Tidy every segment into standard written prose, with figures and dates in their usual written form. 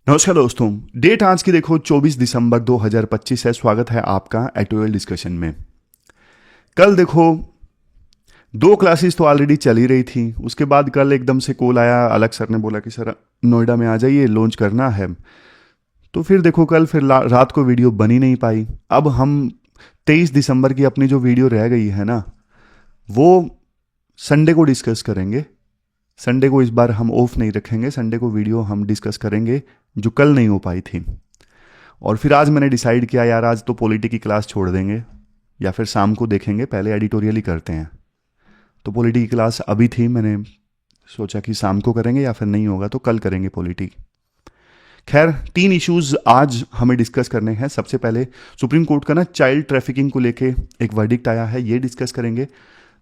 नमस्कार दोस्तों। डेट आज की देखो 24 दिसंबर 2025 है। स्वागत है आपका एटोएल डिस्कशन में। कल देखो दो क्लासेस तो ऑलरेडी चल ही रही थी। उसके बाद कल एकदम से कॉल आया, अलग सर ने बोला कि सर नोएडा में आ जाइए, लॉन्च करना है। तो फिर देखो कल फिर रात को वीडियो बन ही नहीं पाई। अब हम 23 दिसंबर की अपनी जो वीडियो रह गई है ना, वो संडे को डिस्कस करेंगे। संडे को इस बार हम ऑफ नहीं रखेंगे, संडे को वीडियो हम डिस्कस करेंगे जो कल नहीं हो पाई थी। और फिर आज मैंने डिसाइड किया यार आज तो पॉलिटी की क्लास छोड़ देंगे या फिर शाम को देखेंगे, पहले एडिटोरियल ही करते हैं। तो पॉलिटी की क्लास अभी थी, मैंने सोचा कि शाम को करेंगे या फिर नहीं होगा तो कल करेंगे पॉलिटी। खैर, तीन इश्यूज आज हमें डिस्कस करने हैं। सबसे पहले सुप्रीम कोर्ट का ना चाइल्ड ट्रैफिकिंग को लेके एक वर्डिक्ट आया है, ये डिस्कस करेंगे।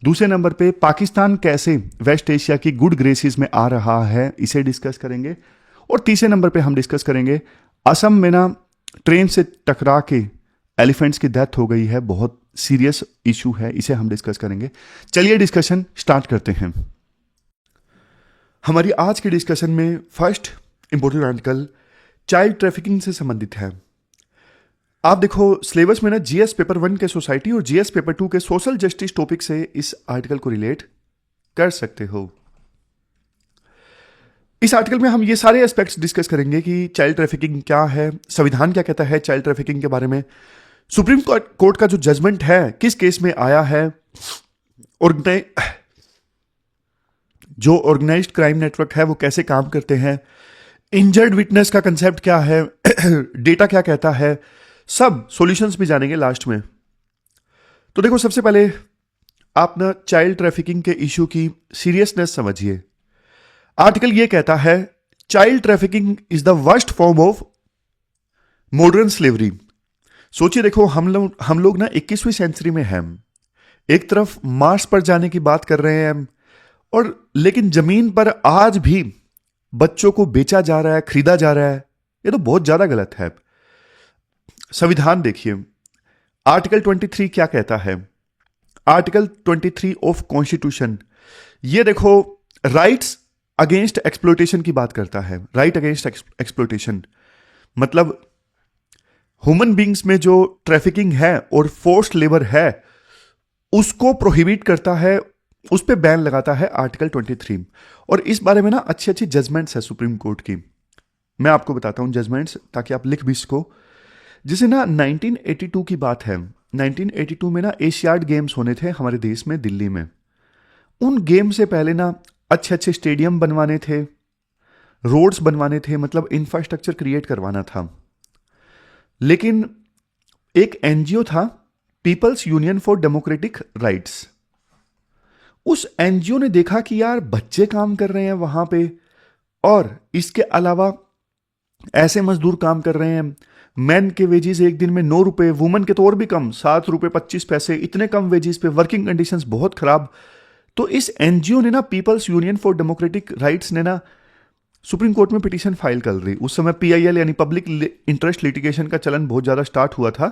दूसरे नंबर पे पाकिस्तान कैसे वेस्ट एशिया की गुड ग्रेसेस में आ रहा है, इसे डिस्कस करेंगे। और तीसरे नंबर पे हम डिस्कस करेंगे असम में ना ट्रेन से टकरा के एलिफेंट्स की डेथ हो गई है, बहुत सीरियस इशू है, इसे हम डिस्कस करेंगे। चलिए डिस्कशन स्टार्ट करते हैं। हमारी आज के डिस्कशन में first important article child trafficking से संबंधित है। आप देखो सिलेबस में ना जीएस पेपर 1 के सोसाइटी और जीएस पेपर 2 के सोशल जस्टिस टॉपिक से इस आर्टिकल को रिलेट कर सकते हो। इस आर्टिकल में हम ये सारे एस्पेक्ट्स डिस्कस करेंगे कि चाइल्ड ट्रैफिकिंग क्या है, संविधान क्या कहता है चाइल्ड ट्रैफिकिंग के बारे में, सुप्रीम कोर्ट का जो जजमेंट है किस केस में आया है, जो ऑर्गेनाइज्ड क्राइम नेटवर्क है वो कैसे काम करते हैं, इंजर्ड विटनेस का कंसेप्ट क्या है, डेटा क्या कहता है, सब सॉल्यूशंस भी जानेंगे लास्ट में। तो देखो सबसे पहले आप ना चाइल्ड ट्रैफिकिंग के इशू की सीरियसनेस समझिए। आर्टिकल ये कहता है child trafficking is the worst form of modern slavery. सोचिए देखो हम लोग ना 21वीं सेंचुरी में हैं, एक तरफ मार्स पर जाने की बात कर रहे हैं और लेकिन जमीन पर आज भी बच्चों को बेचा जा रहा है, खरीदा जा रहा है। ये तो बहुत ज्यादा गलत है। संविधान देखिए, आर्टिकल 23 क्या कहता है। आर्टिकल 23 ऑफ कॉन्स्टिट्यूशन, ये देखो राइट्स अगेंस्ट एक्सप्लोइटेशन की बात करता है। राइट अगेंस्ट एक्सप्लोइटेशन मतलब ह्यूमन बींग्स में जो ट्रैफिकिंग है और फोर्स्ड लेबर है उसको प्रोहिबिट करता है, उस पर बैन लगाता है आर्टिकल 23। और इस बारे में ना अच्छी अच्छी जजमेंट्स है सुप्रीम कोर्ट की, मैं आपको बताता हूं जजमेंट्स ताकि आप लिख भी सको। जैसे ना 1982 की बात है। 1982 में ना एशियाड गेम्स होने थे हमारे देश में, दिल्ली में। उन गेम से पहले ना अच्छे अच्छे स्टेडियम बनवाने थे, रोड्स बनवाने थे, मतलब इंफ्रास्ट्रक्चर क्रिएट करवाना था। लेकिन एक एनजीओ था, People's Union for Democratic Rights. उस एनजीओ ने देखा कि यार बच्चे काम कर रहे हैं वहां पे और इसके अलावा ऐसे मजदूर काम कर रहे हैं, मैन के वेजेस एक दिन में 9 रुपए, वुमन के तो और भी कम, 7 रुपए 25 पैसे, इतने कम वेजेस पे, वर्किंग कंडीशंस बहुत खराब। तो इस एनजीओ ने ना, People's Union for Democratic Rights ने ना सुप्रीम कोर्ट में पिटीशन फाइल कर दी। उस समय पीआईएल यानी पब्लिक इंटरेस्ट लिटिगेशन का चलन बहुत ज्यादा स्टार्ट हुआ था।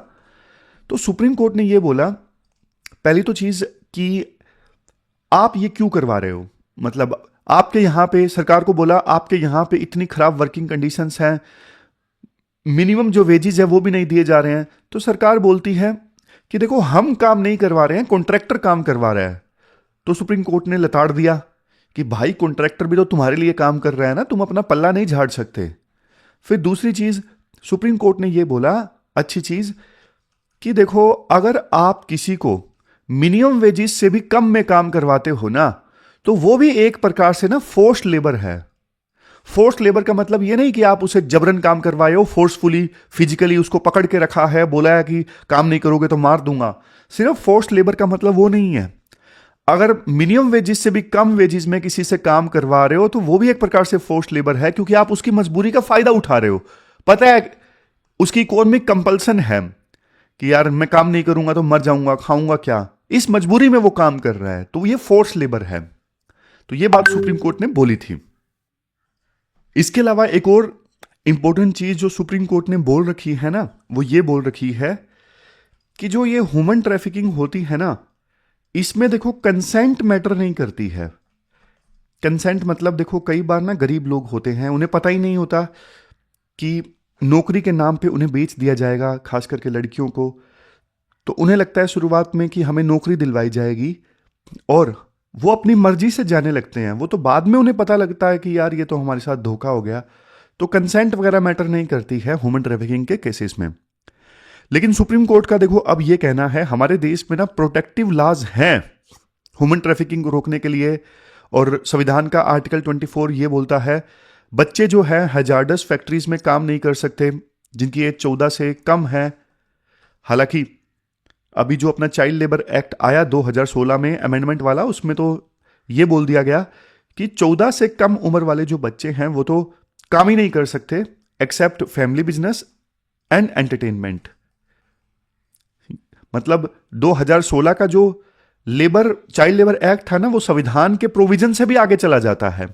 तो सुप्रीम कोर्ट ने यह बोला, पहली तो चीज कि आप ये क्यों करवा रहे हो, मतलब आपके यहां पे सरकार को बोला आपके यहां पे इतनी खराब वर्किंग कंडीशंस हैं, मिनिमम जो वेजेस है वो भी नहीं दिए जा रहे हैं। तो सरकार बोलती है कि देखो हम काम नहीं करवा रहे हैं, कॉन्ट्रैक्टर काम करवा रहा है। तो सुप्रीम कोर्ट ने लताड़ दिया कि भाई कॉन्ट्रैक्टर भी तो तुम्हारे लिए काम कर रहा है ना, तुम अपना पल्ला नहीं झाड़ सकते। फिर दूसरी चीज सुप्रीम कोर्ट ने यह बोला, अच्छी चीज, कि देखो अगर आप किसी को मिनिमम वेजेस से भी कम में काम करवाते हो ना, तो वो भी एक प्रकार से ना फोर्स्ड लेबर है। फोर्स्ड लेबर का मतलब ये नहीं कि आप उसे जबरन काम करवाए हो, फोर्सफुली फिजिकली उसको पकड़ के रखा है, बोला है कि काम नहीं करोगे तो मार दूंगा। सिर्फ फोर्स्ड लेबर का मतलब वो नहीं है। अगर मिनिमम वेजेस से भी कम वेजेस में किसी से काम करवा रहे हो तो वो भी एक प्रकार से फोर्स्ड लेबर है, क्योंकि आप उसकी मजबूरी का फायदा उठा रहे हो। पता है उसकी इकोनॉमिक कंपल्सन है कि यार मैं काम नहीं करूंगा तो मर जाऊंगा, खाऊंगा क्या, इस मजबूरी में वो काम कर रहा है, तो ये फोर्स लेबर है। तो ये बात सुप्रीम कोर्ट ने बोली थी। इसके अलावा एक और इंपॉर्टेंट चीज जो सुप्रीम कोर्ट ने बोल रखी है ना, वो ये बोल रखी है कि जो ये ह्यूमन ट्रैफिकिंग होती है ना, इसमें देखो कंसेंट मैटर नहीं करती है। कंसेंट मतलब देखो कई बार ना गरीब लोग होते हैं, उन्हें पता ही नहीं होता कि नौकरी के नाम पे उन्हें बेच दिया जाएगा, खास करके लड़कियों को। तो उन्हें लगता है शुरुआत में कि हमें नौकरी दिलवाई जाएगी, और वो अपनी मर्जी से जाने लगते हैं। वो तो बाद में उन्हें पता लगता है कि यार ये तो हमारे साथ धोखा हो गया। तो कंसेंट वगैरह मैटर नहीं करती है ह्यूमन ट्रैफिकिंग के केसेस में। लेकिन सुप्रीम कोर्ट का देखो अब ये कहना है, हमारे देश में ना प्रोटेक्टिव लॉज हैं ह्यूमन ट्रैफिकिंग को रोकने के लिए। और संविधान का आर्टिकल 24 ये बोलता है, बच्चे जो है हैजार्डस फैक्ट्रीज में काम नहीं कर सकते जिनकी एज 14 से कम है। हालांकि अभी जो अपना चाइल्ड लेबर एक्ट आया 2016 में अमेंडमेंट वाला, उसमें तो ये बोल दिया गया कि 14 से कम उम्र वाले जो बच्चे हैं वो तो काम ही नहीं कर सकते except family business and entertainment. मतलब 2016 का जो चाइल्ड लेबर एक्ट था ना, वो संविधान के प्रोविजन से भी आगे चला जाता है।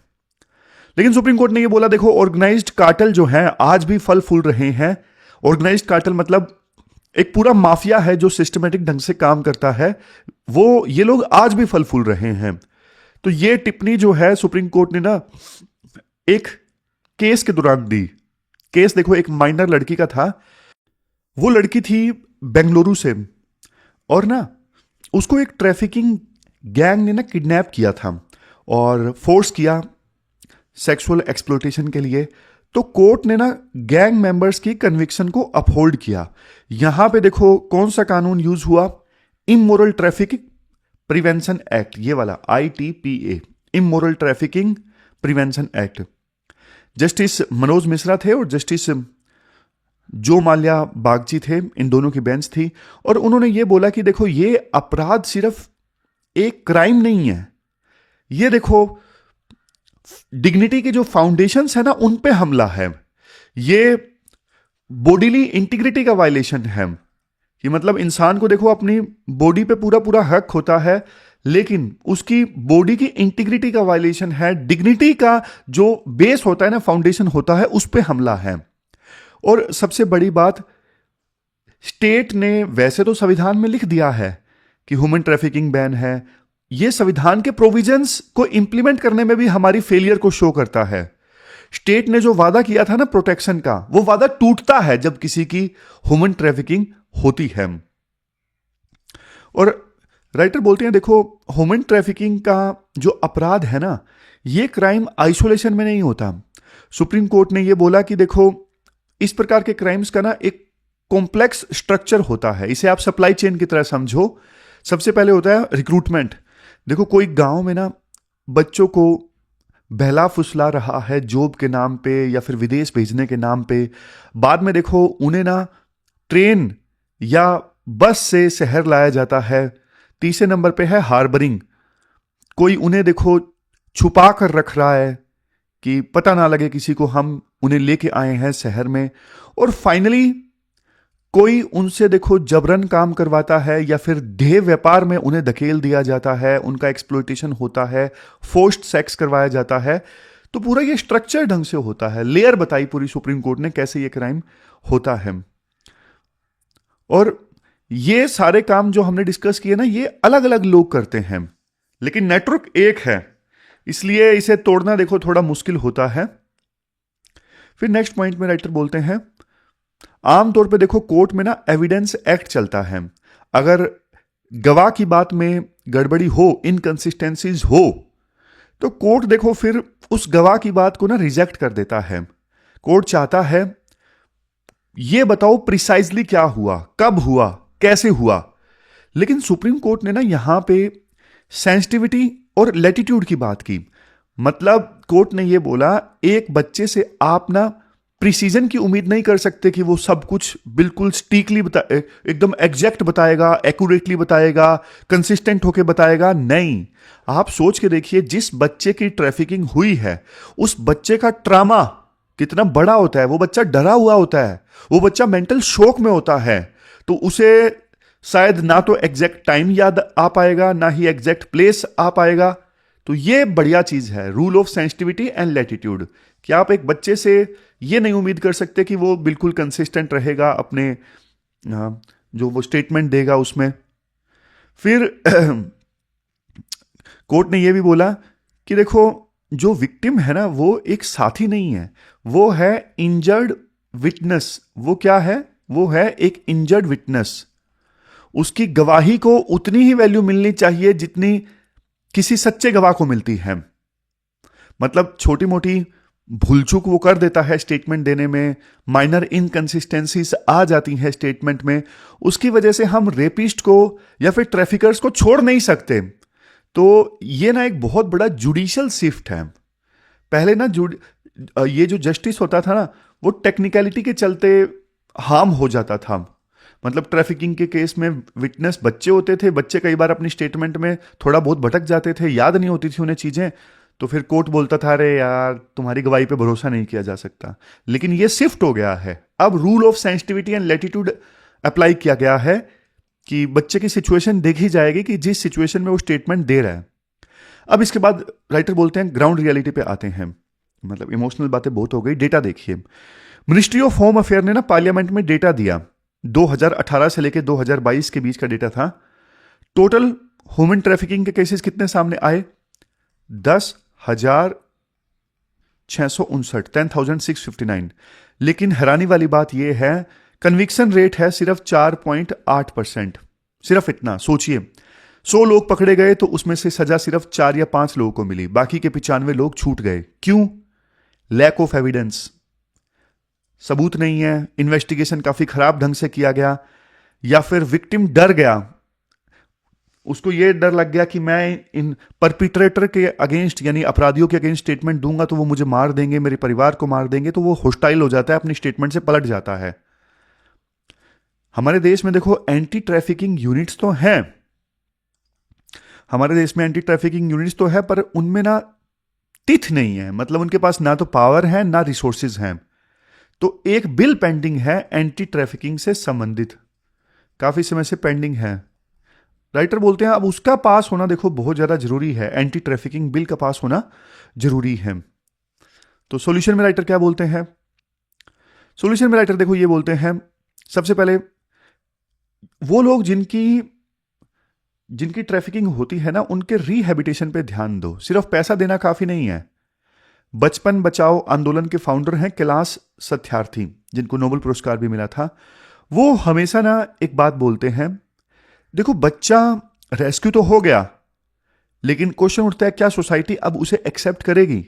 लेकिन सुप्रीम कोर्ट ने ये बोला, देखो ऑर्गेनाइज्ड कार्टेल जो है आज भी फल फूल रहे हैं। ऑर्गेनाइज्ड कार्टेल मतलब एक पूरा माफिया है जो सिस्टमेटिक ढंग से काम करता है, वो ये लोग आज भी फल फूल रहे हैं। तो ये टिप्पणी जो है सुप्रीम कोर्ट ने ना एक केस के दौरान दी। केस देखो एक माइनर लड़की का था। वो लड़की थी बेंगलुरु से, और ना उसको एक ट्रैफिकिंग गैंग ने ना किडनैप किया था और फोर्स किया सेक्सुअल एक्सप्लॉयटेशन के लिए। तो कोर्ट ने ना गैंग मेंबर्स की कन्विक्शन को अपहोल्ड किया। यहां पे देखो कौन सा कानून यूज हुआ, इमोरल ट्रैफिकिंग प्रिवेंशन एक्ट, ये वाला ITPA, immoral trafficking prevention act. Justice Manoj Mishra थे और जस्टिस जो माल्या बागची थे, इन दोनों की बेंच थी। और उन्होंने ये बोला कि देखो ये अपराध सिर्फ एक क्राइम नहीं है, ये देखो डिग्निटी के जो फाउंडेशंस है ना उन पे हमला है, ये बॉडीली इंटीग्रिटी का वायलेशन है। कि मतलब इंसान को देखो अपनी बॉडी पे पूरा पूरा हक होता है, लेकिन उसकी बॉडी की इंटीग्रिटी का वायलेशन है, डिग्निटी का जो बेस होता है ना, फाउंडेशन होता है, उस पे हमला है। और सबसे बड़ी बात, स्टेट ने वैसे तो संविधान में लिख दिया है कि ह्यूमन ट्रैफिकिंग बैन है, ये संविधान के प्रोविजंस को इंप्लीमेंट करने में भी हमारी फेलियर को शो करता है। स्टेट ने जो वादा किया था ना प्रोटेक्शन का, वो वादा टूटता है जब किसी की ह्यूमन ट्रैफिकिंग होती है। और राइटर बोलते हैं देखो ह्यूमन ट्रैफिकिंग का जो अपराध है ना, ये क्राइम आइसोलेशन में नहीं होता। सुप्रीम कोर्ट ने ये बोला कि देखो इस प्रकार के क्राइम्स का ना एक कॉम्प्लेक्स स्ट्रक्चर होता है, इसे आप सप्लाई चेन की तरह समझो। सबसे पहले होता है रिक्रूटमेंट। देखो कोई गांव में ना बच्चों को बहला फुसला रहा है जॉब के नाम पे या फिर विदेश भेजने के नाम पे, बाद में देखो उन्हें ना ट्रेन या बस से शहर लाया जाता है। तीसरे नंबर पे है हार्बरिंग, कोई उन्हें देखो छुपा कर रख रहा है कि पता ना लगे किसी को हम उन्हें लेके आए हैं शहर में। और फाइनली कोई उनसे देखो जबरन काम करवाता है या फिर देह व्यापार में उन्हें धकेल दिया जाता है, उनका एक्सप्लॉयटेशन होता है, फोर्स्ड सेक्स करवाया जाता है। तो पूरा ये स्ट्रक्चर ढंग से होता है, लेयर बताई पूरी सुप्रीम कोर्ट ने कैसे ये क्राइम होता है। और ये सारे काम जो हमने डिस्कस किए ना, ये अलग अलग लोग करते हैं, लेकिन नेटवर्क एक है, इसलिए इसे तोड़ना देखो थोड़ा मुश्किल होता है। फिर नेक्स्ट पॉइंट में राइटर बोलते हैं, आमतौर पे देखो कोर्ट में ना एविडेंस एक्ट चलता है। अगर गवाह की बात में गड़बड़ी हो, इनकंसिस्टेंसीज हो, तो कोर्ट देखो फिर उस गवाह की बात को ना रिजेक्ट कर देता है। कोर्ट चाहता है ये बताओ प्रिसाइजली क्या हुआ, कब हुआ, कैसे हुआ। लेकिन सुप्रीम कोर्ट ने ना यहां पे सेंसिटिविटी और लैटिट्यूड की बात की। मतलब कोर्ट ने ये बोला एक बच्चे से आप ना प्रिसीजन की उम्मीद नहीं कर सकते कि वो सब कुछ बिल्कुल स्टीकली एकदम एग्जैक्ट बताएगा, एक्यूरेटली बताएगा, कंसिस्टेंट होके बताएगा। नहीं, आप सोच के देखिए जिस बच्चे की ट्रैफिकिंग हुई है उस बच्चे का ट्रामा कितना बड़ा होता है। वो बच्चा डरा हुआ होता है, वो बच्चा मेंटल शॉक में होता है, तो उसे शायद ना तो एग्जैक्ट टाइम याद आ पाएगा, ना ही एग्जैक्ट प्लेस आ पाएगा। तो ये बढ़िया चीज है, rule of sensitivity and latitude, कि आप एक बच्चे से ये नहीं उम्मीद कर सकते कि वो बिल्कुल कंसिस्टेंट रहेगा अपने जो वो स्टेटमेंट देगा उसमें। फिर कोर्ट ने ये भी बोला कि देखो जो विक्टिम है ना वो एक साथी नहीं है, वो है इंजर्ड विटनेस वो क्या है? वो है एक इंजर्ड विटनेस। उसकी गवाही को उतनी ही वैल्यू मिलनी चाहिए जितनी किसी सच्चे गवाह को मिलती है। मतलब छोटी मोटी भूल चूक वो कर देता है स्टेटमेंट देने में, माइनर इनकंसिस्टेंसीज आ जाती हैं स्टेटमेंट में, उसकी वजह से हम रेपिस्ट को या फिर ट्रैफिकर्स को छोड़ नहीं सकते। तो ये ना एक बहुत बड़ा जुडिशियल शिफ्ट है। पहले ना ये जो जस्टिस होता था ना, वो टेक्निकलिटी के चलते हार्म हो जाता था। मतलब ट्रैफिकिंग के केस में विटनेस बच्चे होते थे, बच्चे कई बार अपनी स्टेटमेंट में थोड़ा बहुत भटक जाते थे, याद नहीं होती थी उन्हें चीजें, तो फिर कोर्ट बोलता था अरे यार तुम्हारी गवाही पे भरोसा नहीं किया जा सकता। लेकिन ये शिफ्ट हो गया है, अब rule of sensitivity and latitude apply किया गया है कि बच्चे की सिचुएशन देखी जाएगी कि जिस सिचुएशन में वो स्टेटमेंट दे रहा है। अब इसके बाद राइटर बोलते हैं ग्राउंड रियलिटी पे आते हैं। मतलब इमोशनल बातें बहुत हो गई, डेटा देखिए। मिनिस्ट्री ऑफ होम अफेयर ने ना पार्लियामेंट में डेटा दिया, 2018 से लेकर 2022 के बीच का डेटा था। टोटल ह्यूमन ट्रैफिकिंग के केसेस कितने सामने आए? 10,659, 10,659। लेकिन हैरानी वाली बात यह है कन्विक्शन रेट है सिर्फ 4.8%। सिर्फ इतना सोचिए, 100 लोग पकड़े गए तो उसमें से सजा सिर्फ 4 या 5 लोगों को मिली, बाकी के 95 लोग छूट गए। क्यों? लैक ऑफ एविडेंस, सबूत नहीं है, इन्वेस्टिगेशन काफी खराब ढंग से किया गया, या फिर विक्टिम डर गया, उसको यह डर लग गया कि मैं इन परपिट्रेटर के अगेंस्ट यानी अपराधियों के अगेंस्ट स्टेटमेंट दूंगा तो वो मुझे मार देंगे, मेरे परिवार को मार देंगे, तो वो होस्टाइल हो जाता है, अपनी स्टेटमेंट से पलट जाता है। हमारे देश में देखो एंटी ट्रैफिकिंग यूनिट्स तो हैं, हमारे देश में एंटी ट्रैफिकिंग यूनिट्स तो है, पर उनमें ना टिथ नहीं है। मतलब उनके पास ना तो पावर है ना रिसोर्सेज हैं। तो एक बिल पेंडिंग है एंटी ट्रैफिकिंग से संबंधित, काफी समय से पेंडिंग है। राइटर बोलते हैं अब उसका पास होना देखो बहुत ज्यादा जरूरी है, एंटी ट्रैफिकिंग बिल का पास होना जरूरी है। तो सॉल्यूशन में राइटर क्या बोलते हैं? सॉल्यूशन में राइटर देखो ये बोलते हैं, सबसे पहले वो लोग जिनकी ट्रैफिकिंग होती है ना, उनके रिहैबिटेशन पे ध्यान दो। सिर्फ पैसा देना काफी नहीं है। बचपन बचाओ आंदोलन के फाउंडर हैं कैलाश सत्यार्थी, जिनको नोबेल पुरस्कार भी मिला था। वो हमेशा ना एक बात बोलते हैं, देखो बच्चा रेस्क्यू तो हो गया, लेकिन क्वेश्चन उठता है क्या सोसाइटी अब उसे एक्सेप्ट करेगी?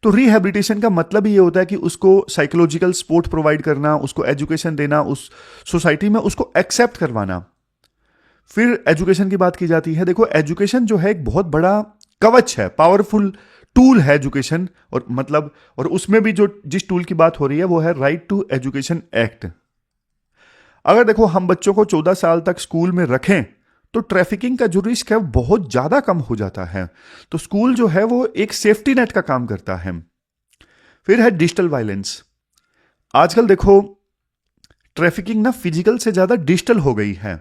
तो रिहैबिलिटेशन का मतलब ही ये होता है कि उसको साइकोलॉजिकल सपोर्ट प्रोवाइड करना, उसको एजुकेशन देना, उस सोसाइटी में उसको एक्सेप्ट करवाना। फिर एजुकेशन की बात की जाती है। देखो एजुकेशन जो है एक बहुत बड़ा कवच है, पावरफुल टूल है एजुकेशन, और उसमें भी जो जिस टूल की बात हो रही है वो है राइट टू एजुकेशन एक्ट। अगर देखो हम बच्चों को 14 साल तक स्कूल में रखें तो ट्रैफिकिंग का जो रिस्क है वो बहुत ज्यादा कम हो जाता है। तो स्कूल जो है वो एक सेफ्टी नेट का काम करता है। फिर है डिजिटल वायलेंस। आजकल देखो ट्रैफिकिंग ना फिजिकल से ज्यादा डिजिटल हो गई है।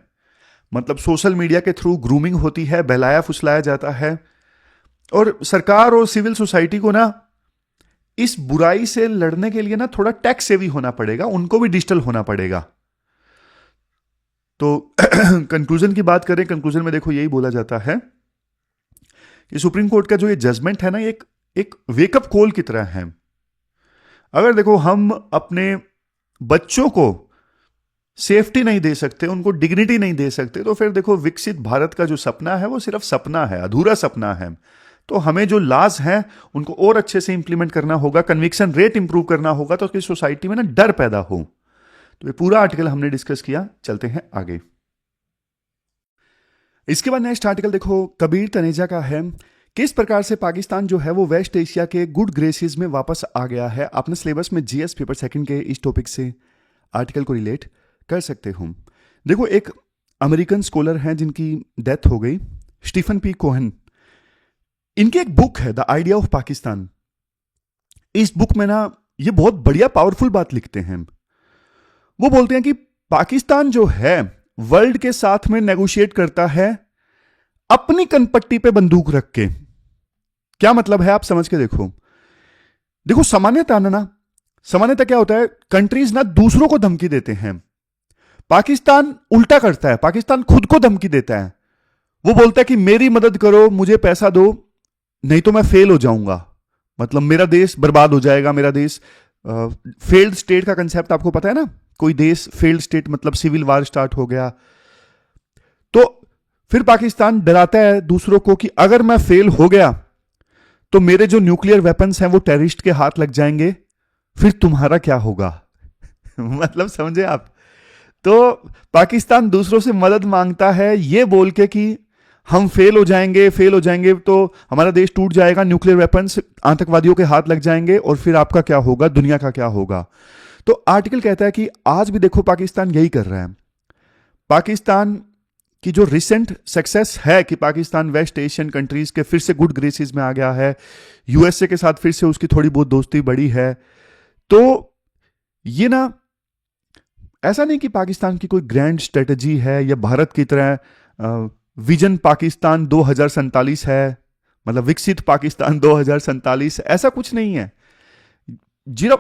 मतलब सोशल मीडिया के थ्रू ग्रूमिंग होती है, बहलाया फुसलाया जाता है, और सरकार और सिविल सोसाइटी को ना इस बुराई से लड़ने के लिए ना थोड़ा टेक सेवी होना पड़ेगा, उनको भी डिजिटल होना पड़ेगा। तो कंक्लूजन की बात करें, कंक्लूजन में देखो यही बोला जाता है कि सुप्रीम कोर्ट का जो ये जजमेंट है ना, एक वेकअप कॉल की तरह है। अगर देखो हम अपने बच्चों को सेफ्टी नहीं दे सकते, उनको डिग्निटी नहीं दे सकते, तो फिर देखो विकसित भारत का जो सपना है वो सिर्फ सपना है, अधूरा सपना है। तो हमें जो लॉज हैं उनको और अच्छे से इंप्लीमेंट करना होगा, कन्विक्शन रेट इंप्रूव करना होगा, तो उसकी सोसाइटी में ना डर पैदा हो। तो ये पूरा आर्टिकल हमने डिस्कस किया, चलते हैं आगे। इसके बाद नेक्स्ट आर्टिकल देखो कबीर तनेजा का है, किस प्रकार से पाकिस्तान जो है वो वेस्ट एशिया के गुड ग्रेसेस में वापस आ गया है। आपने सिलेबस में जीएस पेपर सेकंड के इस टॉपिक से आर्टिकल को रिलेट कर सकते हो। देखो एक अमेरिकन स्कॉलर हैं जिनकी डेथ हो गई, स्टीफन पी कोहन। इनकी एक बुक है द आइडिया ऑफ पाकिस्तान। इस बुक में ना ये बहुत बढ़िया पावरफुल बात लिखते हैं। वो बोलते हैं कि पाकिस्तान जो है वर्ल्ड के साथ में नेगोशिएट करता है अपनी कनपट्टी पे बंदूक रख के। क्या मतलब है आप समझ के देखो। देखो सामान्यतः क्या होता है, कंट्रीज ना दूसरों को धमकी देते हैं, पाकिस्तान उल्टा करता है, पाकिस्तान खुद को धमकी देता है। वो बोलता है कि मेरी मदद करो, मुझे पैसा दो, नहीं तो मैं फेल हो जाऊंगा, मतलब मेरा देश बर्बाद हो जाएगा, मेरा देश फेल्ड स्टेट का कंसेप्ट आपको पता है ना, कोई देश फेल्ड स्टेट मतलब सिविल वार स्टार्ट हो गया। तो फिर पाकिस्तान डराता है दूसरों को कि अगर मैं फेल हो गया तो मेरे जो न्यूक्लियर वेपन्स हैं वो टेररिस्ट के हाथ लग जाएंगे, फिर तुम्हारा क्या होगा। मतलब समझे आप। तो पाकिस्तान दूसरों से मदद मांगता है ये बोल के कि हम फेल हो जाएंगे तो हमारा देश टूट जाएगा, न्यूक्लियर वेपन्स आतंकवादियों के हाथ लग जाएंगे और फिर आपका क्या होगा, दुनिया का क्या होगा। तो आर्टिकल कहता है कि आज भी देखो पाकिस्तान यही कर रहा है। पाकिस्तान की जो रिसेंट सक्सेस है कि पाकिस्तान वेस्ट एशियन कंट्रीज के फिर से गुड ग्रेसेस में आ गया है, यूएसए के साथ फिर से उसकी थोड़ी बहुत दोस्ती बढ़ी है। तो ये ना ऐसा नहीं कि पाकिस्तान की कोई ग्रैंड स्ट्रेटजी है या भारत की तरह विजन पाकिस्तान 2047 है, मतलब विकसित पाकिस्तान 2047, ऐसा कुछ नहीं है।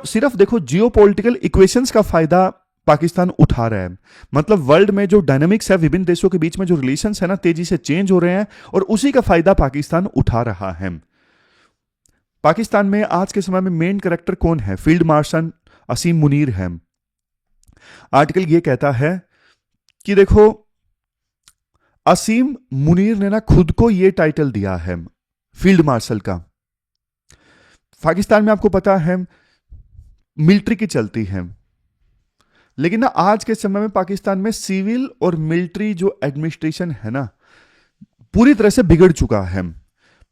सिर्फ देखो जियोपॉलिटिकल इक्वेशंस का फायदा पाकिस्तान उठा रहा है। मतलब वर्ल्ड में जो डायनामिक्स है, विभिन्न देशों के बीच में जो रिलेशंस है ना, तेजी से चेंज हो रहे हैं और उसी का फायदा पाकिस्तान उठा रहा है। पाकिस्तान में आज के समय में मेन कैरेक्टर कौन है? फील्ड मार्शल असीम मुनीर है। आर्टिकल ये कहता है कि देखो असीम मुनीर ने ना खुद को ये टाइटल दिया है फील्ड मार्शल का। पाकिस्तान में आपको पता है मिलिट्री की चलती है, लेकिन ना आज के समय में पाकिस्तान में सिविल और मिलिट्री जो एडमिनिस्ट्रेशन है ना पूरी तरह से बिगड़ चुका है।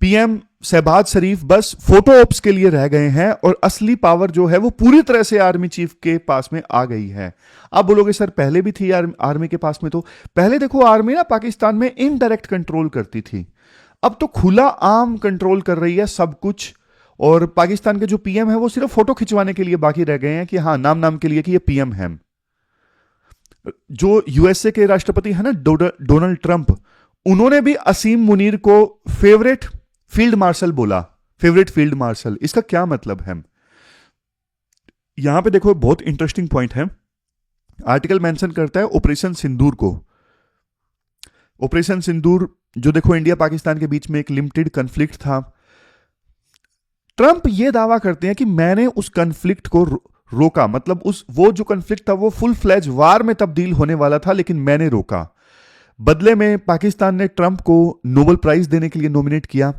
पीएम शहबाज शरीफ बस फोटो ऑप्स के लिए रह गए हैं और असली पावर जो है वो पूरी तरह से आर्मी चीफ के पास में आ गई है। आप बोलोगे सर पहले भी थी आर्मी के पास में। तो पहले देखो आर्मी ना पाकिस्तान में इनडायरेक्ट कंट्रोल करती थी, अब तो खुला आम कंट्रोल कर रही है सब कुछ। और पाकिस्तान के जो पीएम है वो सिर्फ फोटो खिंचवाने के लिए बाकी रह गए हैं कि हाँ नाम के लिए कि ये पीएम है। जो यूएसए के राष्ट्रपति है ना डोनाल्ड ट्रंप, उन्होंने भी असीम मुनीर को फेवरेट फील्ड मार्शल बोला। फेवरेट फील्ड मार्शल, इसका क्या मतलब है? यहां पे देखो बहुत इंटरेस्टिंग पॉइंट है। आर्टिकल मेंशन करता है ऑपरेशन सिंदूर को। ऑपरेशन सिंदूर जो देखो इंडिया पाकिस्तान के बीच में एक लिमिटेड कन्फ्लिक्ट था। ट्रंप ये दावा करते हैं कि मैंने उस कन्फ्लिक्ट को रोका, मतलब वो जो कन्फ्लिक्ट था वो फुल फ्लैज वार में तब्दील होने वाला था, लेकिन मैंने रोका। बदले में पाकिस्तान ने ट्रंप को नोबेल प्राइज देने के लिए नॉमिनेट किया।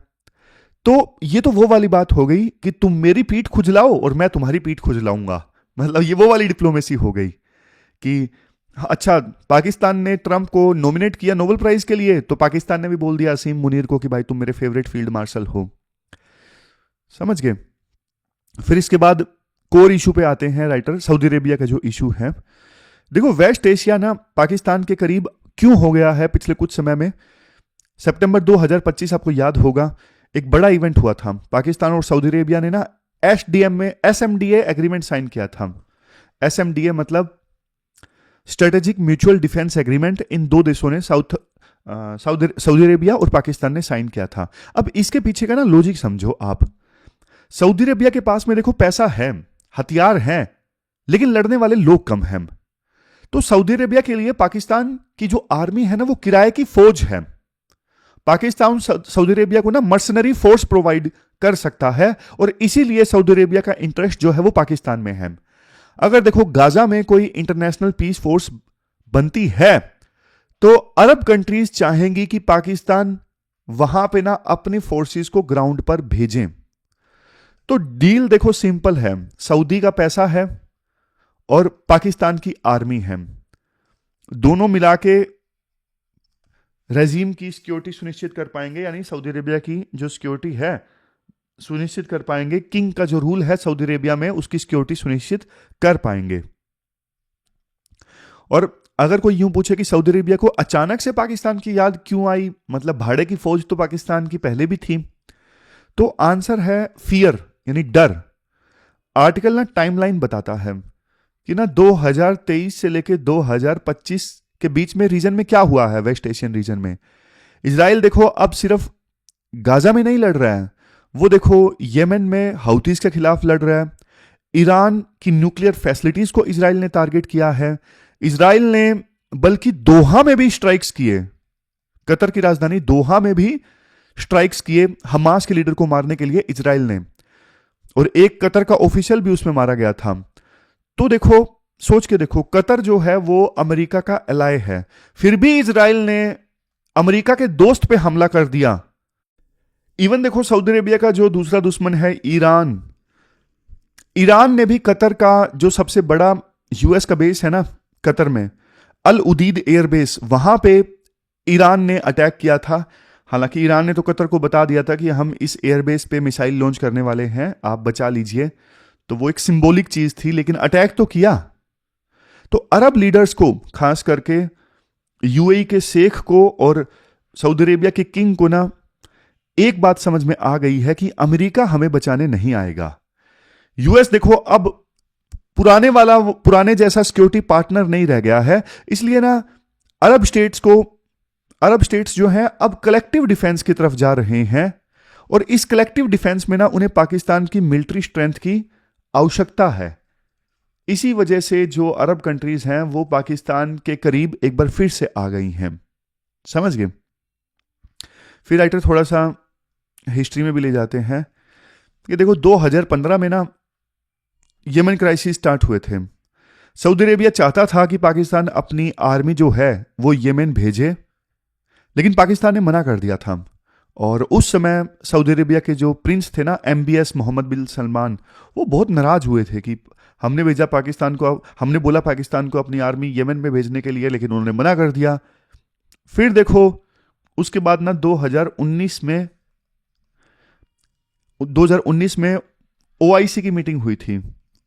तो ये तो वो वाली बात हो गई कि तुम मेरी पीठ खुजलाओ और मैं तुम्हारी पीठ खुजलाऊंगा। मतलब ये वो वाली डिप्लोमेसी हो गई कि अच्छा पाकिस्तान ने ट्रंप को नॉमिनेट किया नोबेल प्राइज के लिए, तो पाकिस्तान ने भी बोल दिया असीम मुनीर को कि भाई तुम मेरे फेवरेट फील्ड मार्शल हो। समझ गए? फिर इसके बाद कोर इशू पे आते हैं राइटर, सऊदी अरेबिया का जो इशू है। देखो वेस्ट एशिया ना पाकिस्तान के करीब क्यों हो गया है पिछले कुछ समय में। सितंबर 2025 आपको याद होगा एक बड़ा इवेंट हुआ था। पाकिस्तान और सऊदी अरेबिया ने ना एसडीएम में एसएमडीए एग्रीमेंट साइन किया था। एसएमडीए मतलब स्ट्रेटेजिक म्यूचुअल डिफेंस एग्रीमेंट, इन दो देशों ने सऊदी अरेबिया और पाकिस्तान ने साइन किया था। अब इसके पीछे का ना लॉजिक समझो आप। सऊदी अरेबिया के पास में देखो पैसा है, हथियार हैं, लेकिन लड़ने वाले लोग कम हैं। तो सऊदी अरेबिया के लिए पाकिस्तान की जो आर्मी है ना वो किराए की फौज है। पाकिस्तान सऊदी अरेबिया को ना मर्सनरी फोर्स प्रोवाइड कर सकता है और इसीलिए सऊदी अरेबिया का इंटरेस्ट जो है वो पाकिस्तान में है। अगर देखो गाजा में कोई इंटरनेशनल पीस फोर्स बनती है तो अरब कंट्रीज चाहेंगी कि पाकिस्तान वहां पे ना अपनी फोर्सेस को ग्राउंड पर भेजें। तो डील देखो सिंपल है, सऊदी का पैसा है और पाकिस्तान की आर्मी है, दोनों मिला के रेजीम की सिक्योरिटी सुनिश्चित कर पाएंगे, यानी सऊदी अरेबिया की जो सिक्योरिटी है सुनिश्चित कर पाएंगे। किंग का जो रूल है सऊदी अरेबिया में उसकी सिक्योरिटी सुनिश्चित कर पाएंगे। और अगर कोई यूं पूछे कि सऊदी अरेबिया को अचानक से पाकिस्तान की याद क्यों आई, मतलब भाड़े की फौज तो पाकिस्तान की पहले भी थी, तो आंसर है फियर, यानी डर। आर्टिकल ना टाइमलाइन बताता है कि ना 2023 से लेकर 2025 के बीच में रीजन में क्या हुआ है। वेस्ट एशियन रीजन में इजराइल देखो अब सिर्फ गाजा में नहीं लड़ रहा है, वो देखो येमेन में हाउतीज के खिलाफ लड़ रहा है। ईरान की न्यूक्लियर फैसिलिटीज को इजराइल ने टारगेट किया है। इजराइल ने बल्कि दोहा में भी स्ट्राइक्स किए, कतर की राजधानी दोहा में भी स्ट्राइक्स किए हमास के लीडर को मारने के लिए इजराइल ने। और एक कतर का ऑफिशियल भी उसमें मारा गया था। तो देखो, सोच के देखो, कतर जो है वो अमेरिका का एलाय है, फिर भी इजराइल ने अमेरिका के दोस्त पे हमला कर दिया। इवन देखो, सऊदी अरेबिया का जो दूसरा दुश्मन है ईरान, ईरान ने भी कतर का जो सबसे बड़ा यूएस का बेस है ना कतर में, अल उदीद एयरबेस, वहां पे ईरान ने अटैक किया था। हालांकि ईरान ने तो कतर को बता दिया था कि हम इस एयरबेस पे मिसाइल लॉन्च करने वाले हैं, आप बचा लीजिए। तो वो एक सिंबॉलिक चीज थी, लेकिन अटैक तो किया। तो अरब लीडर्स को, खास करके यूएई के शेख को और सऊदी अरेबिया के किंग को ना, एक बात समझ में आ गई है कि अमेरिका हमें बचाने नहीं आएगा। यूएस देखो अब पुराने जैसा सिक्योरिटी पार्टनर नहीं रह गया है, इसलिए ना अरब स्टेट्स जो हैं अब कलेक्टिव डिफेंस की तरफ जा रहे हैं। और इस कलेक्टिव डिफेंस में ना उन्हें पाकिस्तान की मिलिट्री स्ट्रेंथ की आवश्यकता है। इसी वजह से जो अरब कंट्रीज हैं वो पाकिस्तान के करीब एक बार फिर से आ गई हैं। समझ गए? फिर राइटर थोड़ा सा हिस्ट्री में भी ले जाते हैं कि देखो 2015 में ना यमन क्राइसिस स्टार्ट हुए थे। सऊदी अरेबिया चाहता था कि पाकिस्तान अपनी आर्मी जो है वो यमन भेजे, लेकिन पाकिस्तान ने मना कर दिया था। और उस समय सऊदी अरेबिया के जो प्रिंस थे ना, MBS मोहम्मद बिन सलमान, वो बहुत नाराज हुए थे कि हमने भेजा पाकिस्तान को, हमने बोला पाकिस्तान को अपनी आर्मी यमन में भेजने के लिए, लेकिन उन्होंने मना कर दिया। फिर देखो उसके बाद ना 2019 में OIC की मीटिंग हुई थी,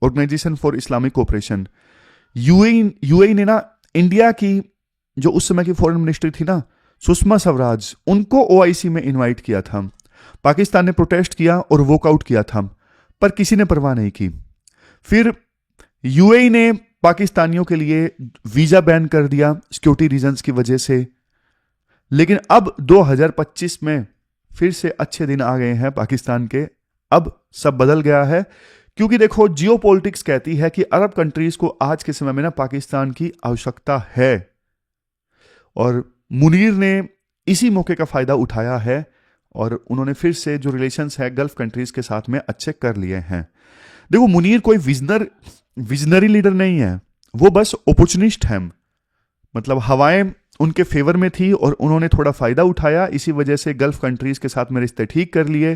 Organisation for Islamic Cooperation. UAE ने ना इंडिया की जो उस समय की फॉरेन मिनिस्ट्री थी ना, सुषमा स्वराज, उनको OIC में इनवाइट किया था। पाकिस्तान ने प्रोटेस्ट किया और वॉकआउट किया था, पर किसी ने परवाह नहीं की। फिर यूएई ने पाकिस्तानियों के लिए वीजा बैन कर दिया सिक्योरिटी रीजंस की वजह से। लेकिन अब 2025 में फिर से अच्छे दिन आ गए हैं पाकिस्तान के। अब सब बदल गया है, क्योंकि देखो जियोपॉलिटिक्स कहती है कि अरब कंट्रीज को आज के समय में ना पाकिस्तान की आवश्यकता है। और मुनीर ने इसी मौके का फायदा उठाया है और उन्होंने फिर से जो रिलेशंस है गल्फ कंट्रीज के साथ में अच्छे कर लिए हैं। देखो मुनीर कोई विजनरी लीडर नहीं है, वो बस अपॉर्चुनिस्ट है। मतलब हवाएं उनके फेवर में थी और उन्होंने थोड़ा फायदा उठाया, इसी वजह से गल्फ कंट्रीज के साथ में रिश्ते ठीक कर लिए।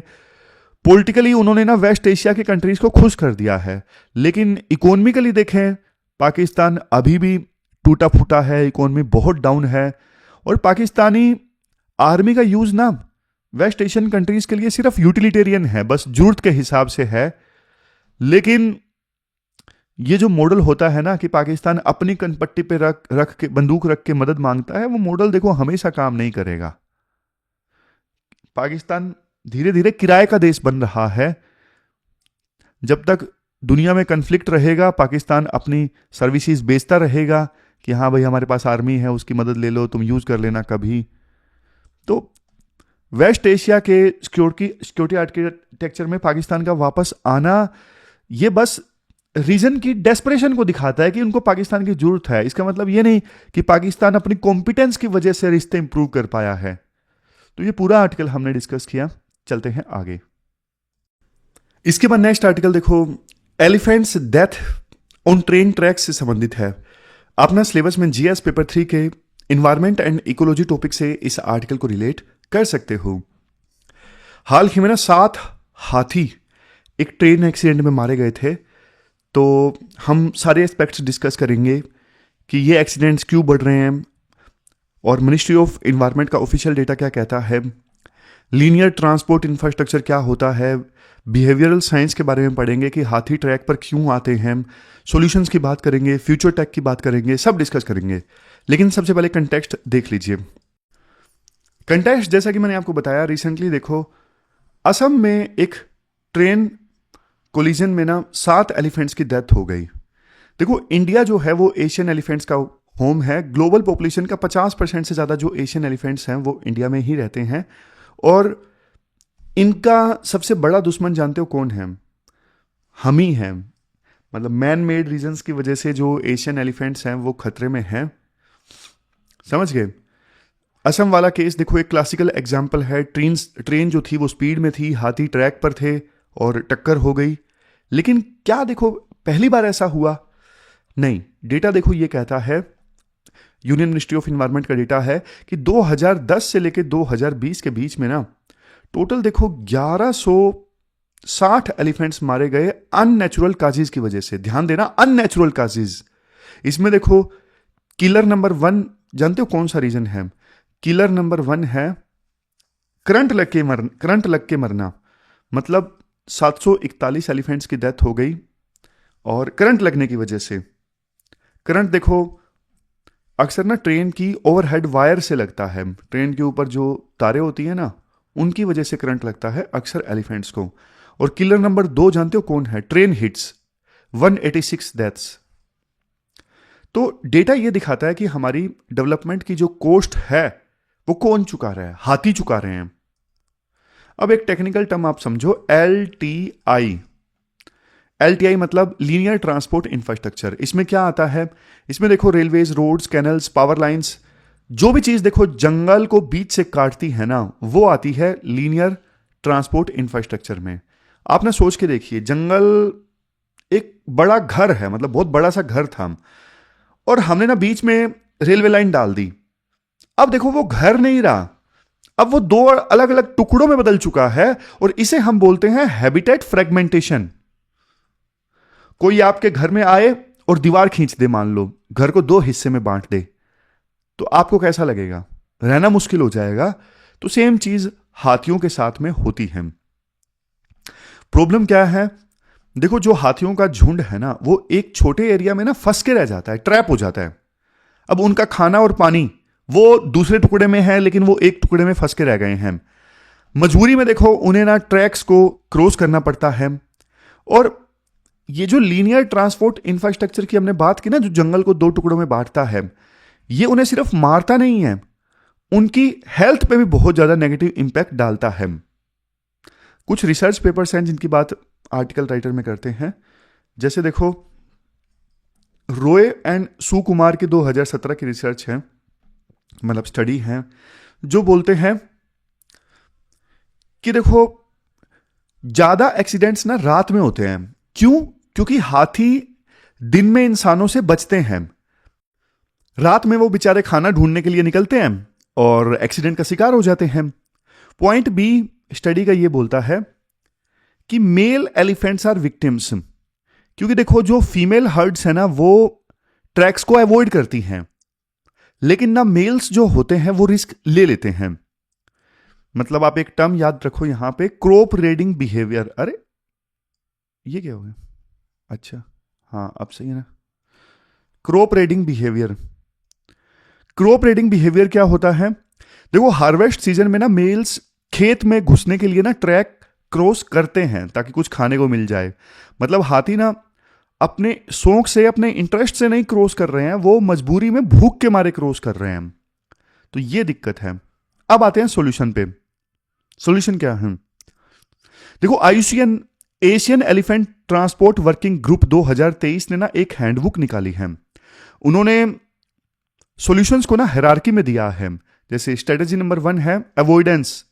पॉलिटिकली उन्होंने ना वेस्ट एशिया के कंट्रीज को खुश कर दिया है, लेकिन इकोनॉमिकली देखें पाकिस्तान अभी भी टूटा फूटा है, इकोनॉमी बहुत डाउन है। और पाकिस्तानी आर्मी का यूज ना वेस्ट एशियन कंट्रीज के लिए सिर्फ यूटिलिटेरियन है, बस जरूरत के हिसाब से है। लेकिन ये जो मॉडल होता है ना कि पाकिस्तान अपनी कनपट्टी पे रख के बंदूक रख के मदद मांगता है, वो मॉडल देखो हमेशा काम नहीं करेगा। पाकिस्तान धीरे धीरे किराए का देश बन रहा है। जब तक दुनिया में कन्फ्लिक्ट रहेगा, पाकिस्तान अपनी सर्विसेज बेचता रहेगा कि हाँ भाई हमारे पास आर्मी है, उसकी मदद ले लो, तुम यूज कर लेना कभी। तो वेस्ट एशिया के सिक्योरिटी आर्किटेक्चर में पाकिस्तान का वापस आना, ये बस रीजन की डेस्परेशन को दिखाता है कि उनको पाकिस्तान की जरूरत है। इसका मतलब ये नहीं कि पाकिस्तान अपनी कॉम्पिटेंस की वजह से रिश्ते इंप्रूव कर पाया है। तो ये पूरा आर्टिकल हमने डिस्कस किया, चलते हैं आगे। इसके बाद नेक्स्ट आर्टिकल देखो, elephants death on train track से संबंधित है। अपना सिलेबस में GS पेपर 3 के इन्वायरमेंट एंड इकोलॉजी टॉपिक से इस आर्टिकल को रिलेट कर सकते हो। हाल ही में ना 7 हाथी एक ट्रेन एक्सीडेंट में मारे गए थे। तो हम सारे एस्पेक्ट्स डिस्कस करेंगे कि ये एक्सीडेंट्स क्यों बढ़ रहे हैं और मिनिस्ट्री ऑफ इन्वायरमेंट का ऑफिशियल डेटा क्या कहता है, लीनियर ट्रांसपोर्ट इंफ्रास्ट्रक्चर क्या होता है, बिहेवियरल साइंस के बारे में पढ़ेंगे कि हाथी ट्रैक पर क्यों आते हैं, सॉल्यूशंस की बात करेंगे, फ्यूचर टेक की बात करेंगे, सब डिस्कस करेंगे। लेकिन सबसे पहले कंटेक्स्ट देख लीजिए। कंटेक्स्ट जैसा कि मैंने आपको बताया, रिसेंटली देखो असम में एक ट्रेन कोलिजन में ना 7 एलिफेंट्स की डेथ हो गई। देखो इंडिया जो है वो एशियन एलिफेंट्स का होम है। ग्लोबल पॉपुलेशन का 50% से ज़्यादा जो एशियन एलिफेंट्स हैं वो इंडिया में ही रहते हैं। और इनका सबसे बड़ा दुश्मन जानते हो कौन है? हम ही हैं। मतलब मैन मेड रीजंस की वजह से जो एशियन एलिफेंट्स हैं वो खतरे में हैं। समझ गए? असम वाला केस देखो एक क्लासिकल एग्जाम्पल है। ट्रेन जो थी वो स्पीड में थी, हाथी ट्रैक पर थे और टक्कर हो गई। लेकिन क्या देखो पहली बार ऐसा हुआ? नहीं, डेटा देखो ये कहता है, यूनियन मिनिस्ट्री ऑफ इन्वायरमेंट का डेटा है कि 2010 से लेकर 2020 के बीच में ना टोटल देखो 1160 एलिफेंट्स मारे गए अननेचुरल काजेज की वजह से। ध्यान देना, अननेचुरल काजेज। इसमें देखो किलर नंबर 1 जानते हो कौन सा रीजन है? किलर नंबर 1 है करंट लग के मरना। मतलब 741 एलिफेंट्स की डेथ हो गई और करंट लगने की वजह से। करंट देखो अक्सर ना ट्रेन की ओवरहेड वायर से लगता है, ट्रेन के ऊपर जो तारे होती है ना उनकी वजह से करंट लगता है अक्सर एलिफेंट्स को। और किलर नंबर 2 जानते हो कौन है? Train hits, 186 deaths. तो डेटा ये दिखाता है कि हमारी डेवलपमेंट की जो कोस्ट है वो कौन चुका रहा है? हाथी चुका रहे हैं। अब एक टेक्निकल टर्म आप समझो, LTI मतलब लीनियर ट्रांसपोर्ट इंफ्रास्ट्रक्चर। इसमें क्या आता है? इसमें देखो railways, roads, canals, power lines, जो भी चीज देखो जंगल को बीच से काटती है ना वो आती है लीनियर ट्रांसपोर्ट इंफ्रास्ट्रक्चर में। आपने सोच के देखिए, जंगल एक बड़ा घर है, मतलब बहुत बड़ा सा घर था, और हमने ना बीच में रेलवे लाइन डाल दी। अब देखो वो घर नहीं रहा, अब वो 2 अलग अलग टुकड़ों में बदल चुका है, और इसे हम बोलते हैं हैबिटेट फ्रेगमेंटेशन। कोई आपके घर में आए और दीवार खींच दे, मान लो घर को 2 हिस्से में बांट दे, तो आपको कैसा लगेगा? रहना मुश्किल हो जाएगा। तो सेम चीज हाथियों के साथ में होती है। प्रॉब्लम क्या है? देखो जो हाथियों का झुंड है ना वो एक छोटे एरिया में ना फंस के रह जाता है, ट्रैप हो जाता है। अब उनका खाना और पानी वो दूसरे टुकड़े में है, लेकिन वो एक टुकड़े में फंस के रह गए हैं। मजबूरी में देखो उन्हें ना ट्रैक्स को क्रॉस करना पड़ता है। और ये जो लीनियर ट्रांसपोर्ट इंफ्रास्ट्रक्चर की हमने बात की ना, जो जंगल को 2 टुकड़ों में बांटता है, ये उन्हें सिर्फ मारता नहीं है, उनकी हेल्थ पे भी बहुत ज्यादा नेगेटिव इंपैक्ट डालता है। कुछ रिसर्च पेपर्स हैं जिनकी बात आर्टिकल राइटर में करते हैं। जैसे देखो रॉय एंड सुकुमार की 2017 की रिसर्च है, मतलब स्टडी है, जो बोलते हैं कि देखो ज्यादा एक्सीडेंट्स ना रात में होते हैं। क्यों? क्योंकि हाथी दिन में इंसानों से बचते हैं, रात में वो बेचारे खाना ढूंढने के लिए निकलते हैं और एक्सीडेंट का शिकार हो जाते हैं। पॉइंट बी स्टडी का ये बोलता है कि मेल एलिफेंट्स आर विक्टिम्स, क्योंकि देखो जो फीमेल हर्ड्स है ना वो ट्रैक्स को अवॉइड करती हैं, लेकिन ना मेल्स जो होते हैं वो रिस्क ले लेते हैं। मतलब आप एक टर्म याद रखो यहां पे, क्रॉप रेडिंग बिहेवियर। अरे ये क्या हो गया? अच्छा हाँ अब सही है ना। Crop raiding behaviour, crop raiding behaviour क्या होता है? देखो हार्वेस्ट सीजन में ना मेल्स खेत में घुसने के लिए ना ट्रैक क्रॉस करते हैं ताकि कुछ खाने को मिल जाए। मतलब हाथी ना अपने शौक से, अपने इंटरेस्ट से नहीं क्रॉस कर रहे हैं, वो मजबूरी में भूख के मारे क्रॉस कर रहे हैं। तो ये दिक्कत है। अब आते हैं सॉल्यूशन पे। सॉल्यूशन क्या है? देखो IUCN Asian elephant transport working group 2023 ने ना एक हैंडबुक निकाली है। उन्होंने सॉल्यूशंस को ना हायरार्की में दिया है। जैसे स्ट्रेटेजी नंबर 1 है अवॉइडेंस,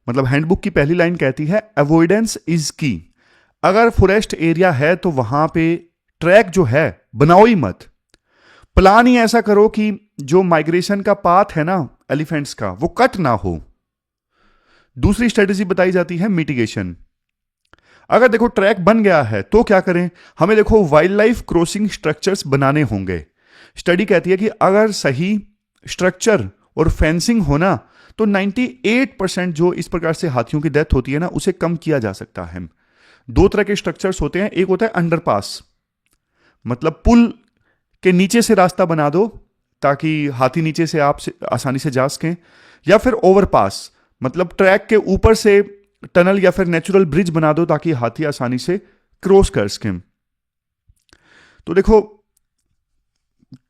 मतलब हैंडबुक की पहली लाइन कहती है अवॉइडेंस इज की। अगर फॉरेस्ट एरिया है तो वहां पे ट्रैक जो है बनाओ ही मत। प्लान ही ऐसा करो कि जो माइग्रेशन का पाथ है ना एलिफेंट्स का वो कट ना हो। दूसरी स्ट्रेटेजी बताई जाती है मिटिगेशन। अगर देखो ट्रैक बन गया है तो क्या करें? हमें देखो वाइल्ड लाइफ क्रॉसिंग स्ट्रक्चर्स बनाने होंगे। स्टडी कहती है कि अगर सही स्ट्रक्चर और फेंसिंग होना तो 98% जो इस प्रकार से हाथियों की डेथ होती है ना उसे कम किया जा सकता है। 2 तरह के स्ट्रक्चर्स होते हैं, एक होता है अंडरपास, मतलब पुल के नीचे से रास्ता बना दो ताकि हाथी नीचे से आप आसानी से जा सकें, या फिर ओवरपास, मतलब ट्रैक के ऊपर से टनल या फिर नेचुरल ब्रिज बना दो ताकि हाथी आसानी से क्रॉस कर सकें। तो देखो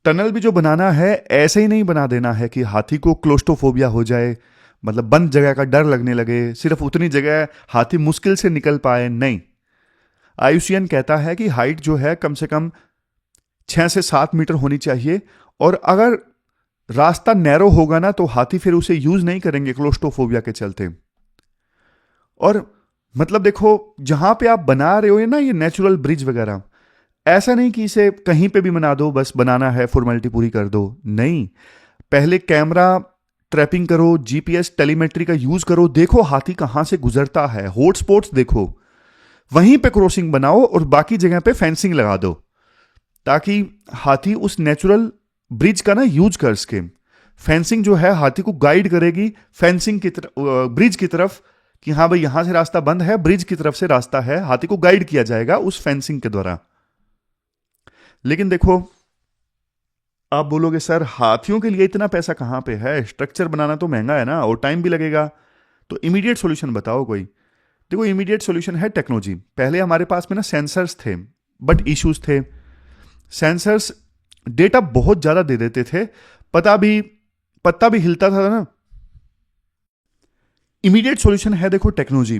टनल भी जो बनाना है ऐसे ही नहीं बना देना है कि हाथी को क्लोस्ट्रोफोबिया हो जाए, मतलब बंद जगह का डर लगने लगे, सिर्फ उतनी जगह हाथी मुश्किल से निकल पाए। नहीं, आईयूसीएन कहता है कि हाइट जो है कम से कम 6 से 7 मीटर होनी चाहिए, और अगर रास्ता नैरो होगा ना तो हाथी फिर उसे यूज नहीं करेंगे क्लोस्ट्रोफोबिया के चलते। और मतलब देखो, जहां पे आप बना रहे हो ना ये नेचुरल ब्रिज वगैरह, ऐसा नहीं कि इसे कहीं पे भी बना दो, बस बनाना है फॉर्मेलिटी पूरी कर दो, नहीं। पहले कैमरा ट्रैपिंग करो, जीपीएस टेलीमेट्री का यूज करो, देखो हाथी कहां से गुजरता है, हॉटस्पॉट्स देखो, वहीं पे क्रॉसिंग बनाओ और बाकी जगह पे फेंसिंग लगा दो, ताकि हाथी उस नेचुरल ब्रिज का ना यूज कर सके। फेंसिंग जो है हाथी को गाइड करेगी फेंसिंग की तरफ, ब्रिज की तरफ, कि हाँ भाई यहां से रास्ता बंद है, ब्रिज की तरफ से रास्ता है, हाथी को गाइड किया जाएगा उस फेंसिंग के द्वारा। लेकिन देखो, आप बोलोगे सर हाथियों के लिए इतना पैसा कहां पे है, स्ट्रक्चर बनाना तो महंगा है ना और टाइम भी लगेगा, तो इमीडिएट सॉल्यूशन बताओ कोई। देखो, इमीडिएट सॉल्यूशन है टेक्नोलॉजी। पहले हमारे पास में ना सेंसर्स थे, बट इश्यूज थे। सेंसर्स डेटा बहुत ज्यादा दे देते थे, पत्ता भी हिलता था ना। इमीडिएट सॉल्यूशन है देखो टेक्नोलॉजी।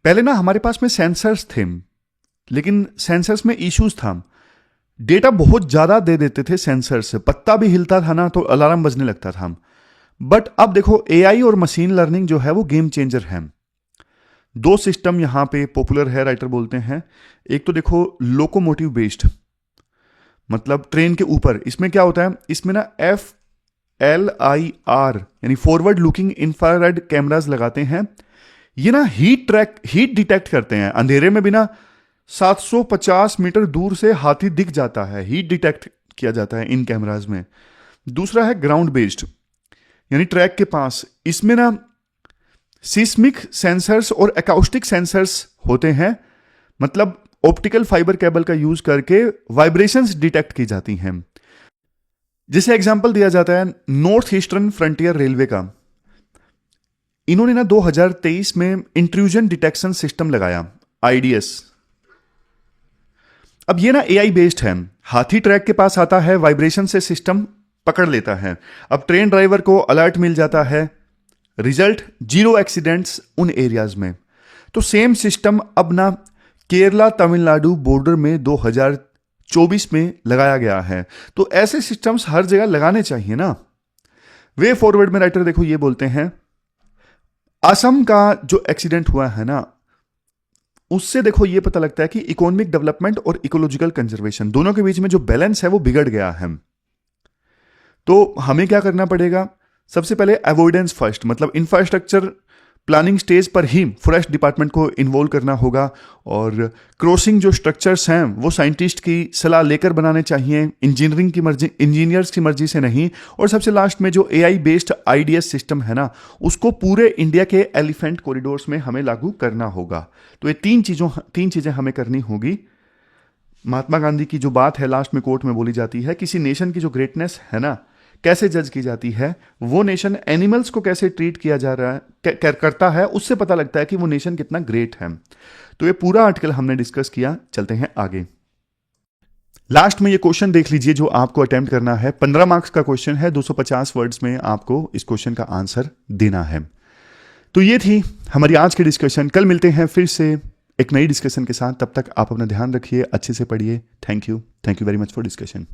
पहले ना हमारे पास में सेंसर्स थे, लेकिन सेंसर्स में इश्यूज था, डेटा बहुत ज्यादा दे देते थे सेंसर से, पत्ता भी हिलता था ना तो अलार्म बजने लगता था। बट अब देखो, एआई और मशीन लर्निंग जो है वो गेम चेंजर है। दो सिस्टम यहां पे पॉपुलर है, राइटर बोलते हैं। एक तो देखो लोकोमोटिव बेस्ड, मतलब ट्रेन के ऊपर। इसमें क्या होता है, इसमें ना FLIR यानी फॉरवर्ड लुकिंग इंफ्रारेड कैमराज लगाते हैं। ये ना हीट डिटेक्ट करते हैं, अंधेरे में भी ना 750 मीटर दूर से हाथी दिख जाता है, हीट डिटेक्ट किया जाता है इन कैमराज में। दूसरा है ग्राउंड बेस्ड, यानी ट्रैक के पास। इसमें ना सिस्मिक सेंसर्स और एकॉस्टिक सेंसर्स होते हैं, मतलब ऑप्टिकल फाइबर केबल का यूज करके वाइब्रेशंस डिटेक्ट की जाती हैं। जैसे एग्जांपल दिया जाता है नॉर्थ ईस्टर्न फ्रंटियर रेलवे का। इन्होंने ना 2023 में इंट्रूजन डिटेक्शन सिस्टम लगाया, IDS। अब ये ना AI बेस्ड है, हाथी ट्रैक के पास आता है, वाइब्रेशन से सिस्टम पकड़ लेता है। अब ट्रेन ड्राइवर को अलर्ट मिल जाता है, रिजल्ट 0 एक्सीडेंट्स उन एरियाज में। तो सेम सिस्टम अब ना केरला तमिलनाडु बॉर्डर में 2024 में लगाया गया है। तो ऐसे सिस्टम्स हर जगह लगाने चाहिए ना। वे फॉरवर्ड में राइटर देखो ये बोलते हैं, असम का जो एक्सीडेंट हुआ है ना, उससे देखो ये पता लगता है कि इकोनॉमिक डेवलपमेंट और इकोलॉजिकल कंजर्वेशन दोनों के बीच में जो बैलेंस है वो बिगड़ गया है। तो हमें क्या करना पड़ेगा, सबसे पहले अवॉइडेंस फर्स्ट, मतलब इंफ्रास्ट्रक्चर प्लानिंग स्टेज पर ही फॉरेस्ट डिपार्टमेंट को इन्वॉल्व करना होगा। और क्रॉसिंग जो स्ट्रक्चर्स हैं वो साइंटिस्ट की सलाह लेकर बनाने चाहिए, इंजीनियर्स की मर्जी से नहीं। और सबसे लास्ट में जो AI बेस्ड IDS सिस्टम है ना, उसको पूरे इंडिया के एलिफेंट कॉरिडोर्स में हमें लागू करना होगा। तो ये तीन चीजें हमें करनी होगी। महात्मा गांधी की जो बात है लास्ट में कोर्ट में बोली जाती है, किसी नेशन की जो ग्रेटनेस है ना कैसे जज की जाती है, वो नेशन एनिमल्स को कैसे ट्रीट किया जा रहा है करता है, उससे पता लगता है कि वो नेशन कितना ग्रेट है। तो ये पूरा आर्टिकल हमने डिस्कस किया। चलते हैं आगे। लास्ट में ये क्वेश्चन देख लीजिए जो आपको अटेम्प्ट करना है। 15 मार्क्स का क्वेश्चन है, 250 वर्ड्स में आपको इस क्वेश्चन का आंसर देना है। तो ये थी हमारी आज की डिस्कशन। कल मिलते हैं फिर से एक नई डिस्कशन के साथ। तब तक आप अपना ध्यान रखिए, अच्छे से पढ़िए। Thank you very much for discussion.